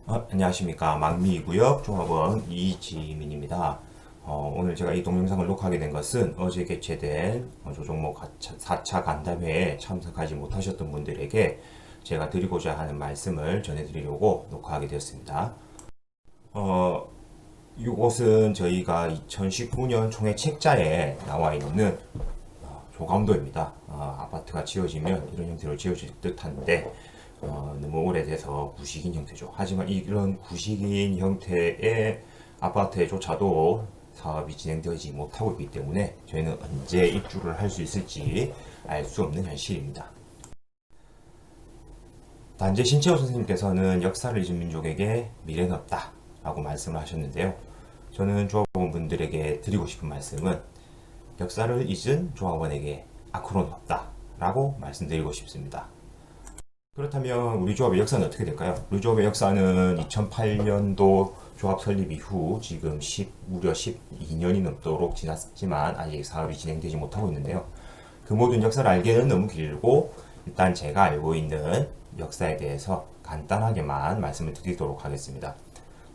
안녕하십니까. 망미구역 종합원 이지민입니다. 오늘 제가 이 동영상을 녹화하게 된 것은 어제 개최된 조종목 4차 간담회에 참석하지 못하셨던 분들에게 제가 드리고자 하는 말씀을 전해드리려고 녹화하게 되었습니다. 이곳은 저희가 2019년 총회 책자에 나와 있는 조감도입니다. 아파트가 지어지면 이런 형태로 지어질 듯한데 너무 오래돼서 구식인 형태죠. 하지만 이런 구식인 형태의 아파트에조차도 사업이 진행되지 못하고 있기 때문에 저희는 언제 입주를 할 수 있을지 알 수 없는 현실입니다. 단재 신채호 선생님께서는 역사를 잊은 민족에게 미래는 없다 라고 말씀을 하셨는데요. 저는 조합원분들에게 드리고 싶은 말씀은 역사를 잊은 조합원에게 아크로는 없다 라고 말씀드리고 싶습니다. 그렇다면 우리 조합의 역사는 어떻게 될까요? 우리 조합의 역사는 2008년도 조합 설립 이후 지금 무려 12년이 넘도록 지났지만 아직 사업이 진행되지 못하고 있는데요. 그 모든 역사를 알기에는 너무 길고 일단 제가 알고 있는 역사에 대해서 간단하게만 말씀을 드리도록 하겠습니다.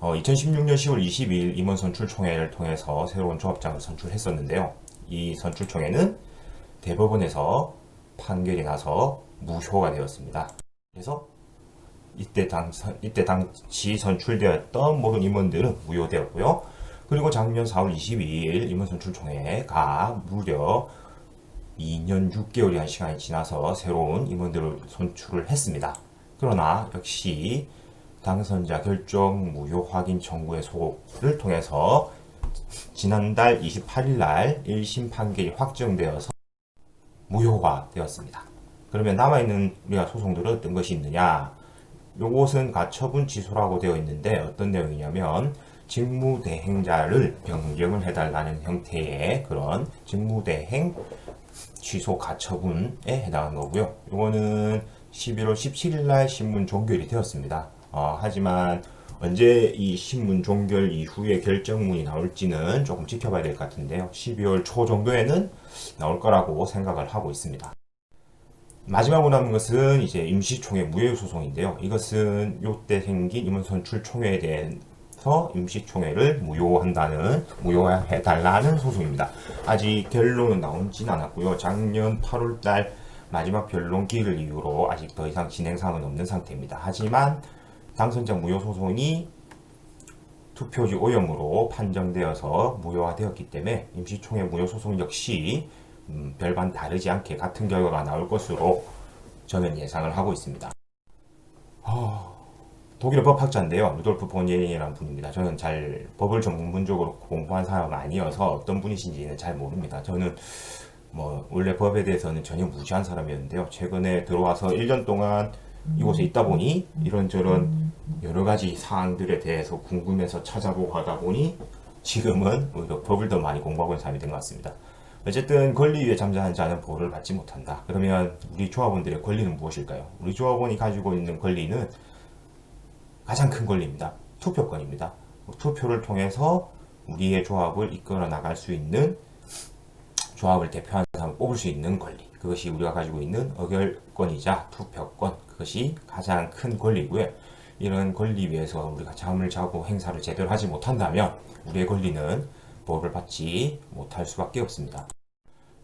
2016년 10월 22일 임원 선출총회를 통해서 새로운 조합장을 선출했었는데요. 이 선출총회는 대법원에서 판결이 나서 무효가 되었습니다. 그래서 이때 당시 선출되었던 모든 임원들은 무효되었고요. 그리고 작년 4월 22일 임원 선출총회가 무려 2년 6개월이란 시간이 지나서 새로운 임원들을 선출을 했습니다. 그러나 역시 당선자 결정 무효 확인 청구의 소를 통해서 지난달 28일 날 1심 판결이 확정되어서 무효가 되었습니다. 그러면 남아있는 우리가 소송들은 어떤 것이 있느냐? 요것은 가처분 취소라고 되어 있는데 어떤 내용이냐면 직무대행자를 변경을 해달라는 형태의 그런 직무대행 취소 가처분에 해당하는 거고요. 요거는 11월 17일 날 신문 종결이 되었습니다. 하지만 언제 이 신문 종결 이후에 결정문이 나올지는 조금 지켜봐야 될 것 같은데요. 12월 초 정도에는 나올 거라고 생각을 하고 있습니다. 마지막으로 남은 것은 이제 임시총회 무효소송인데요. 이것은 요때 생긴 임원 선출 총회에 대해서 임시총회를 무효해달라는 소송입니다. 아직 결론은 나오진 않았고요. 작년 8월달 마지막 변론 기일을 이유로 아직 더 이상 진행사항은 없는 상태입니다. 하지만 당선자 무효소송이 투표지 오염으로 판정되어서 무효화되었기 때문에 임시총회 무효소송 역시 별반 다르지 않게 같은 결과가 나올 것으로 저는 예상을 하고 있습니다. 독일어 법학자인데요. 루돌프 본예링이라는 분입니다. 저는 잘 법을 전문적으로 공부한 사람은 아니어서 어떤 분이신지는 잘 모릅니다. 저는 원래 법에 대해서는 전혀 무지한 사람이었는데요. 최근에 들어와서 1년 동안 이곳에 있다 보니 이런저런 여러 가지 사항들에 대해서 궁금해서 찾아보고 하다 보니 지금은 오히려 법을 더 많이 공부하고 있는 사람이 된 것 같습니다. 어쨌든 권리 위에 잠자한 자는 보호를 받지 못한다. 그러면 우리 조합원들의 권리는 무엇일까요? 우리 조합원이 가지고 있는 권리는 가장 큰 권리입니다. 투표권입니다. 투표를 통해서 우리의 조합을 이끌어 나갈 수 있는 조합을 대표하는 사람을 뽑을 수 있는 권리. 그것이 우리가 가지고 있는 의결권이자 투표권. 그것이 가장 큰 권리고요. 이런 권리 위에서 우리가 잠을 자고 행사를 제대로 하지 못한다면 우리의 권리는 보호를 받지 못할 수밖에 없습니다.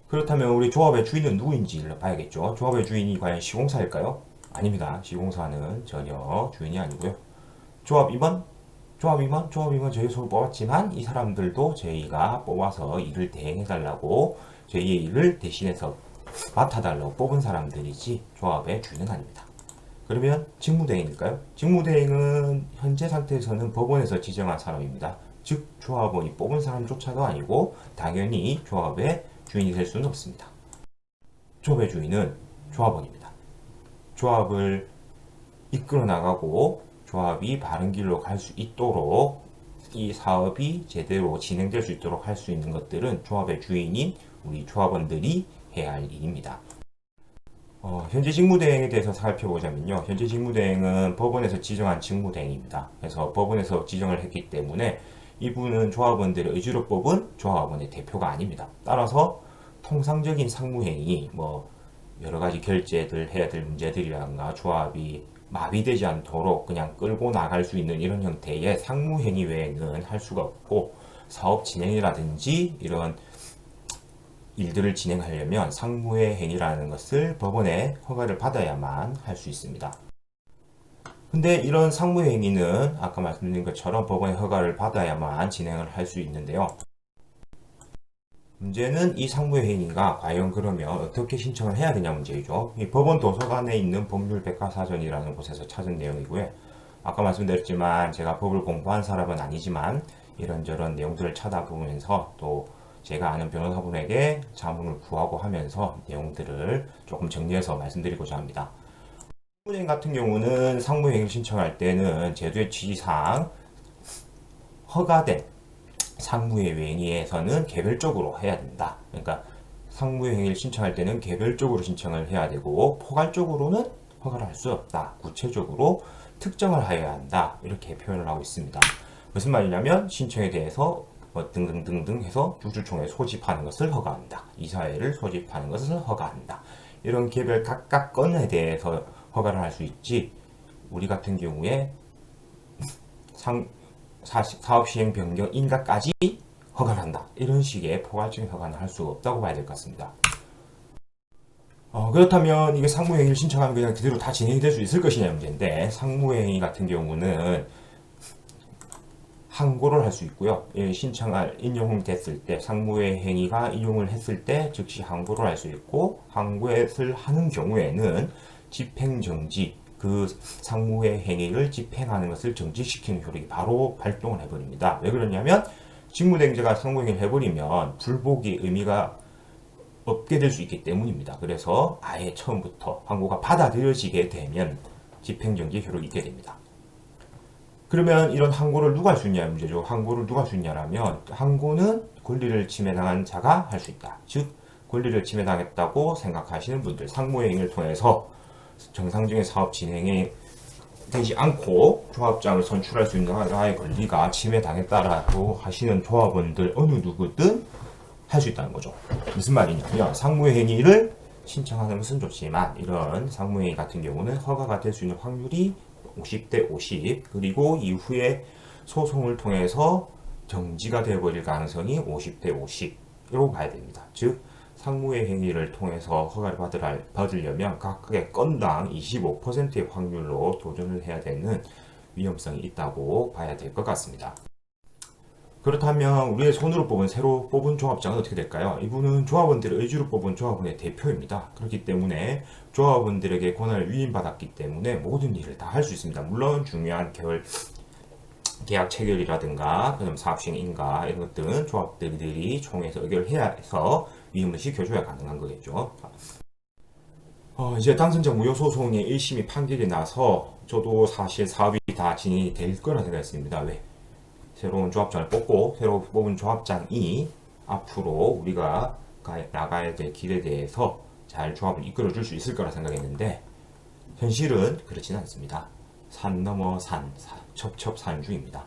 그렇다면 우리 조합의 주인은 누구인지를 봐야겠죠. 조합의 주인이 과연 시공사일까요? 아닙니다. 시공사는 전혀 주인이 아니고요. 조합임원 저희 손을 뽑았지만 이 사람들도 저희가 뽑아서 일을 대행해달라고 저희의 일을 대신해서 맡아달라고 뽑은 사람들이지 조합의 주인은 아닙니다. 그러면 직무대행일까요? 직무대행은 현재 상태에서는 법원에서 지정한 사람입니다. 즉 조합원이 뽑은 사람조차도 아니고 당연히 조합의 주인이 될 수는 없습니다. 조합의 주인은 조합원입니다. 조합을 이끌어 나가고 조합이 바른 길로 갈 수 있도록 이 사업이 제대로 진행될 수 있도록 할 수 있는 것들은 조합의 주인인 우리 조합원들이 해야 할 일입니다. 현재 직무대행에 대해서 살펴보자면요. 현재 직무대행은 법원에서 지정한 직무대행입니다. 그래서 법원에서 지정을 했기 때문에 이분은 조합원들의 의지로 뽑은 조합원의 대표가 아닙니다. 따라서 통상적인 상무행위, 여러 가지 결제들 해야 될 문제들이라든가 조합이 마비되지 않도록 그냥 끌고 나갈 수 있는 이런 형태의 상무행위 외에는 할 수가 없고, 사업 진행이라든지 이런 일들을 진행하려면 상무의 행위라는 것을 법원의 허가를 받아야만 할 수 있습니다. 근데 이런 상무의 행위는 아까 말씀드린 것처럼 법원의 허가를 받아야만 진행을 할 수 있는데요. 문제는 이 상무의 행위가 과연 그러면 어떻게 신청을 해야 되냐 문제이죠. 이 법원 도서관에 있는 법률 백과사전이라는 곳에서 찾은 내용이고요. 아까 말씀드렸지만 제가 법을 공부한 사람은 아니지만 이런저런 내용들을 찾아보면서 또 제가 아는 변호사분에게 자문을 구하고 하면서 내용들을 조금 정리해서 말씀드리고자 합니다. 상무행 같은 경우는 상무행위를 신청할 때는 제도의 취지상 허가된 상무의 행위에서는 개별적으로 해야 된다. 그러니까 상무의 행위를 신청할 때는 개별적으로 신청을 해야 되고 포괄적으로는 허가를 할 수 없다. 구체적으로 특정을 하여야 한다. 이렇게 표현을 하고 있습니다. 무슨 말이냐면 신청에 대해서 뭐 등등등등 해서 주주총회 소집하는 것을 허가한다. 이사회를 소집하는 것을 허가한다. 이런 개별 각각 건에 대해서 허가를 할 수 있지, 우리 같은 경우에 사업 시행 변경 인가까지 허가를 한다. 이런 식의 포괄적인 허가는 할 수가 없다고 봐야 될 것 같습니다. 그렇다면 이게 상무행위를 신청하면 그냥 그대로 다 진행이 될 수 있을 것이냐 문제인데, 상무행위 같은 경우는 항고를 할 수 있고요. 신청할 인용됐을 때 상무의 행위가 인용을 했을 때 즉시 항고를 할 수 있고, 항고를 하는 경우에는 집행정지, 그 상무의 행위를 집행하는 것을 정지시키는 효력이 바로 발동을 해버립니다. 왜 그러냐면 직무대행자가 상무행위를 해버리면 불복이 의미가 없게 될 수 있기 때문입니다. 그래서 아예 처음부터 항고가 받아들여지게 되면 집행정지 효력이 있게 됩니다. 그러면 이런 항고를 누가 할 수 있냐 문제죠. 항고를 누가 할 수 있냐라면 항고는 권리를 침해당한 자가 할 수 있다. 즉 권리를 침해당했다고 생각하시는 분들, 상무행위를 통해서 정상적인 사업 진행에 되지 않고 조합장을 선출할 수 있는 나의 권리가 침해당했다라고 하시는 조합원들 어느 누구든 할 수 있다는 거죠. 무슨 말이냐면 상무행위를 신청하는 것은 좋지만 이런 상무행위 같은 경우는 허가가 될 수 있는 확률이 50대 50, 그리고 이후에 소송을 통해서 정지가 되어버릴 가능성이 50대 50으로 봐야 됩니다. 즉 상무의 행위를 통해서 허가를 받으려면 각각의 건당 25%의 확률로 도전을 해야 되는 위험성이 있다고 봐야 될 것 같습니다. 그렇다면 우리의 손으로 뽑은 새로 뽑은 조합장은 어떻게 될까요? 이분은 조합원들의 의지로 뽑은 조합원의 대표입니다. 그렇기 때문에 조합원들에게 권한을 위임받았기 때문에 모든 일을 다 할 수 있습니다. 물론 중요한 계약 체결이라든가 그다음 사업시행 인가 이런 것들은 조합들이 총회에서 의결을 해야 해서 위임을 시켜줘야 가능한 거겠죠. 이제 당선자 무효 소송의 1심이 판결이 나서 저도 사실 사업이 다 진행이 될 거라 생각했습니다. 왜? 새로운 조합장을 뽑고 새로 뽑은 조합장이 앞으로 우리가 나가야 될 길에 대해서 잘 조합을 이끌어 줄 수 있을 거라 생각했는데 현실은 그렇지는 않습니다. 산 넘어 산, 첩첩산중입니다.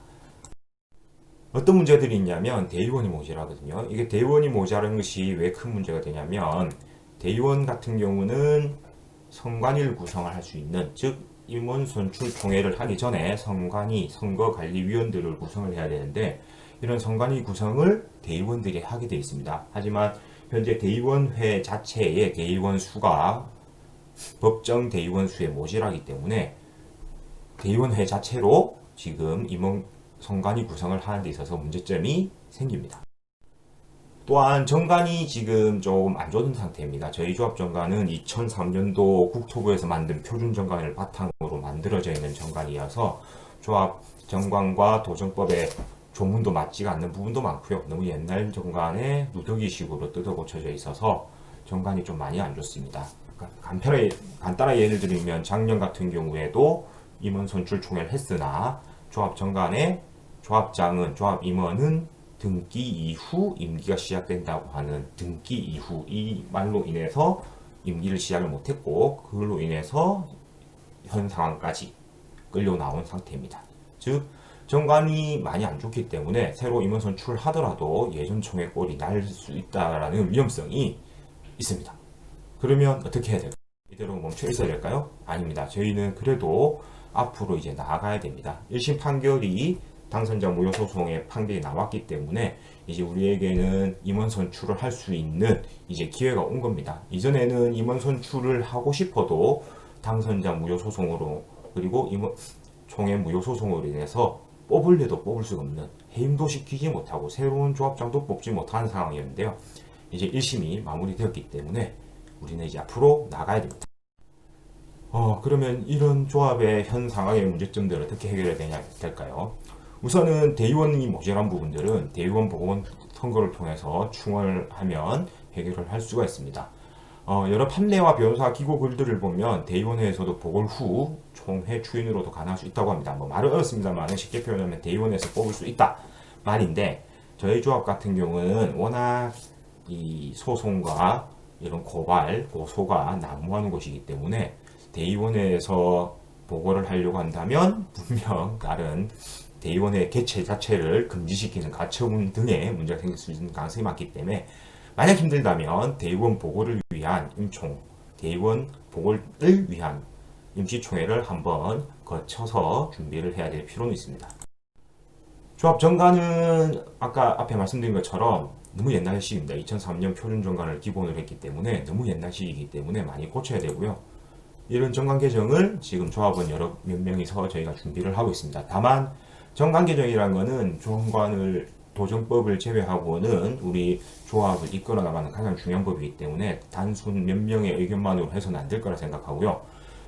어떤 문제들이 있냐면 대의원이 모자라거든요. 이게 대의원이 모자란 것이 왜 큰 문제가 되냐면 대의원 같은 경우는 선관위를 구성을 할 수 있는, 즉 임원 선출 총회를 하기 전에 선관위, 선거관리위원들을 구성을 해야 되는데 이런 선관위 구성을 대의원들이 하게 되어 있습니다. 하지만 현재 대의원회 자체의 대의원 수가 법정 대의원 수에 모자라기 때문에 대의원회 자체로 지금 임원 선관위 구성을 하는 데 있어서 문제점이 생깁니다. 또한 정관이 지금 좀 안 좋은 상태입니다. 저희 조합 정관은 2003년도 국토부에서 만든 표준 정관을 바탕으로 만들어져 있는 정관이어서 조합 정관과 도정법의 조문도 맞지가 않는 부분도 많고요. 너무 옛날 정관에 누더기식으로 뜯어 고쳐져 있어서 정관이 좀 많이 안 좋습니다. 간단하게 예를 들면 작년 같은 경우에도 임원 선출 총회를 했으나 조합 정관의 조합장은, 조합 임원은 등기 이후 임기가 시작된다고 하는 등기 이후 이 말로 인해서 임기를 시작을 못했고 그걸로 인해서 현 상황까지 끌려 나온 상태입니다. 즉 정관이 많이 안 좋기 때문에 새로 임원 선출을 하더라도 예전 총회 꼴이 날 수 있다라는 위험성이 있습니다. 그러면 어떻게 해야 될까요? 이대로 멈춰 있어야 될까요? 아닙니다. 저희는 그래도 앞으로 이제 나아가야 됩니다. 1심 판결이 당선자 무효 소송의 판결이 나왔기 때문에 이제 우리에게는 임원 선출을 할 수 있는 이제 기회가 온 겁니다. 이전에는 임원 선출을 하고 싶어도 당선자 무효 소송으로 그리고 임원 총회 무효 소송으로 인해서 뽑을래도 뽑을 수가 없는, 해임도 시키지 못하고 새로운 조합장도 뽑지 못하는 상황이었는데요. 이제 1심이 마무리되었기 때문에 우리는 이제 앞으로 나가야 됩니다. 그러면 이런 조합의 현 상황의 문제점들을 어떻게 해결해야 될까요? 우선은 대의원이 모자란 부분들은 대의원 보궐 선거를 통해서 충원하면 해결을 할 수가 있습니다. 여러 판례와 변호사 기고 글들을 보면 대의원회에서도 보궐 후 총회 추인으로도 가능할 수 있다고 합니다. 뭐 말은 어렵습니다만 쉽게 표현하면 대의원회에서 뽑을 수 있다 말인데, 저희 조합 같은 경우는 워낙 이 소송과 이런 고발, 고소가 난무하는 곳이기 때문에 대의원회에서 보고를 하려고 한다면 분명 다른 대의원회 개최 자체를 금지시키는 가처분 등의 문제가 생길 수 있는 가능성이 많기 때문에, 만약 힘들다면 대의원 보고를 위한 임총, 대의원 보고를 위한 임시총회를 한번 거쳐서 준비를 해야 될 필요는 있습니다. 조합 정관은 아까 앞에 말씀드린 것처럼 너무 옛날식입니다. 2003년 표준 정관을 기본으로 했기 때문에 너무 옛날식이기 때문에 많이 고쳐야 되고요. 이런 정관 개정을 지금 조합원 몇 명이서 저희가 준비를 하고 있습니다. 다만 정관 개정이라는 것은 정관을 도정법을 제외하고는 우리 조합을 이끌어 나가는 가장 중요한 법이기 때문에 단순 몇 명의 의견만으로 해서는 안 될 거라 생각하고요.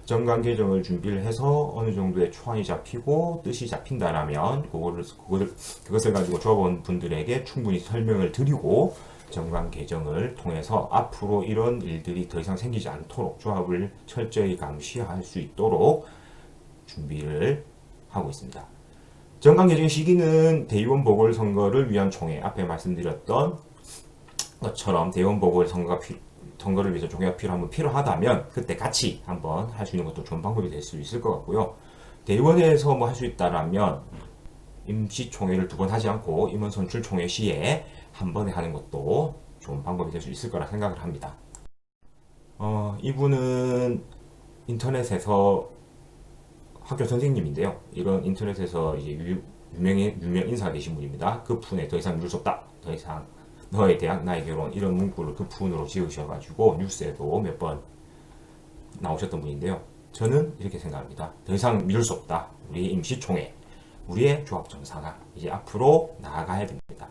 정관 개정을 준비를 해서 어느 정도의 초안이 잡히고 뜻이 잡힌다라면 그것을 가지고 조합원 분들에게 충분히 설명을 드리고 정관 개정을 통해서 앞으로 이런 일들이 더 이상 생기지 않도록 조합을 철저히 감시할 수 있도록 준비를 하고 있습니다. 정관 개정 시기는 대의원 보궐선거를 위한 총회, 앞에 말씀드렸던 것처럼 대의원 보궐선거를 위해서 총회가 필요하다면 그때 같이 한번 할 수 있는 것도 좋은 방법이 될 수 있을 것 같고요. 대의원회에서 뭐 할 수 있다라면 임시총회를 두 번 하지 않고 임원 선출 총회 시에 한 번에 하는 것도 좋은 방법이 될 수 있을 거라 생각을 합니다. 이분은 인터넷에서 학교 선생님인데요. 이런 인터넷에서 이제 유명 인사가 되신 분입니다. 그 푼에 더 이상 미룰 수 없다. 더 이상 너의 대학 나의 결혼, 이런 문구를 그 푼으로 지으셔가지고 뉴스에도 몇 번 나오셨던 분인데요. 저는 이렇게 생각합니다. 더 이상 미룰 수 없다. 우리의 임시총회, 우리의 조합정상화, 이제 앞으로 나아가야 됩니다.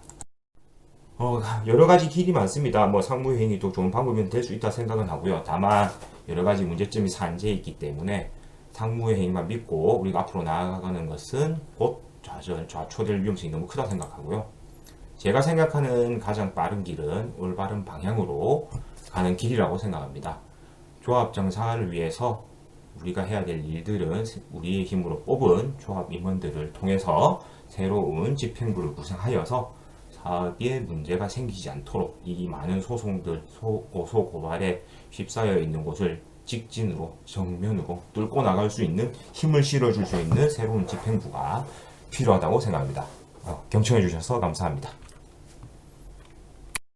여러 가지 길이 많습니다. 뭐 상무회의도 좋은 방법이 될 수 있다 생각은 하고요. 다만 여러 가지 문제점이 산재해 있기 때문에 상무회의만 믿고 우리가 앞으로 나아가는 것은 곧 좌초될 위험성이 너무 크다 생각하고요. 제가 생각하는 가장 빠른 길은 올바른 방향으로 가는 길이라고 생각합니다. 조합 정상화를 위해서 우리가 해야 될 일들은 우리의 힘으로 뽑은 조합 임원들을 통해서 새로운 집행부를 구성하여서 사업에 문제가 생기지 않도록 이 많은 소송들, 고소, 고발에 휩싸여 있는 곳을 직진으로, 정면으로 뚫고 나갈 수 있는 힘을 실어줄 수 있는 새로운 집행부가 필요하다고 생각합니다. 경청해 주셔서 감사합니다.